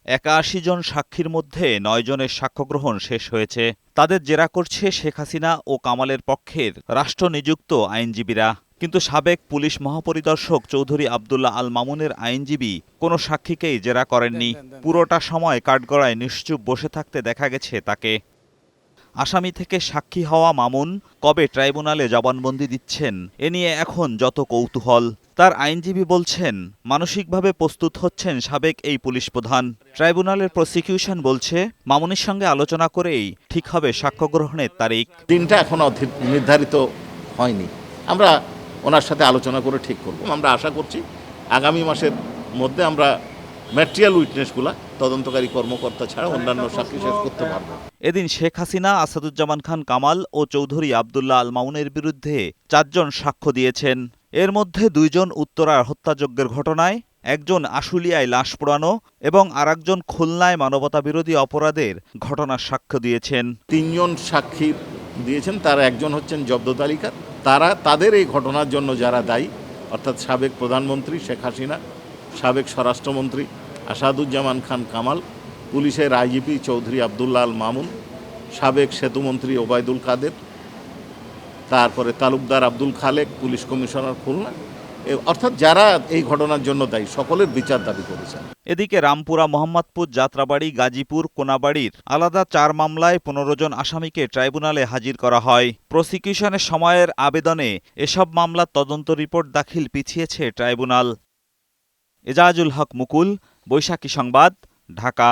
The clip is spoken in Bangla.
৮১ জন সাক্ষীর মধ্যে ৯ জনের সাক্ষ্যগ্রহণ শেষ হয়েছে। তাদের জেরা করছে শেখ হাসিনা ও কামালের পক্ষের রাষ্ট্রনিযুক্ত আইনজীবীরা। কিন্তু সাবেক পুলিশ মহাপরিদর্শক চৌধুরী আবদুল্লাহ আল মামুনের আইনজীবী কোনো সাক্ষীকেই জেরা করেননি। পুরোটা সময় কাঠগড়ায় নিশ্চুপ বসে থাকতে দেখা গেছে তাকে। আসামি থেকে সাক্ষী হওয়া মামুন কবে ট্রাইব্যুনালে জবানবন্দি দিচ্ছেন এ নিয়ে এখন যত কৌতূহল। তার আইনজীবী বলছেন, মানসিকভাবে প্রস্তুত হচ্ছেন সাবেক এই পুলিশ প্রধান। ট্রাইব্যুনালের প্রসিকিউশন বলছে, মামুনের সঙ্গে আলোচনা করেই ঠিক হবে সাক্ষ্য গ্রহণের তারিখ। দিনটা এখনো নির্ধারিত হয়নি, আমরা ওনার সাথে আলোচনা করে ঠিক করব। আমরা আশা করছি আগামী মাসের মধ্যে আমরা ম্যাটেরিয়াল উইটনেসগুলা তদন্তকারী কর্মকর্তা ছাড়া অন্যান্য সাক্ষী শেষ করতে পারব। এদিন শেখ হাসিনা, আসাদুজ্জামান খান কামাল ও চৌধুরী আবদুল্লাহ আল মামুনের বিরুদ্ধে ৪ জন সাক্ষ্য দিয়েছেন। এর মধ্যে ২ জন উত্তরার হত্যাযজ্ঞের ঘটনায়, একজন আশুলিয়ায় লাশ পোড়ানো এবং আরেকজন খুলনায় মানবতাবিরোধী অপরাধের ঘটনার সাক্ষ্য দিয়েছেন। ৩ জন সাক্ষী দিয়েছেন, তার একজন হচ্ছেন জব্দ তালিকার। তারা তাদের এই ঘটনার জন্য যারা দায়ী, অর্থাৎ সাবেক প্রধানমন্ত্রী শেখ হাসিনা, সাবেক স্বরাষ্ট্রমন্ত্রী আসাদুজ্জামান খান কামাল, পুলিশের আইজিপি চৌধুরী আবদুল্লাহ আল মামুন, সাবেক সেতুমন্ত্রী ওবায়দুল কাদের, তারপরে তালুকদার আব্দুল খালেক, পুলিশ কমিশনার খুলনা, অর্থাৎ যারা এই ঘটনার জন্য দায়ী সকলের বিচার দাবি করেছেন। এদিকে রামপুরা, মোহাম্মদপুর, যাত্রাবাড়ি, গাজীপুর, কোনাবাড়ির আলাদা ৪ মামলায় ১৫ জন আসামিকে ট্রাইব্যুনালে হাজির করা হয়। প্রসিকিউশনের সময়ের আবেদনে এসব মামলার তদন্ত রিপোর্ট দাখিল পিছিয়েছে ট্রাইব্যুনাল। এজাজুল হক মুকুল, বৈশাখী সংবাদ, ঢাকা।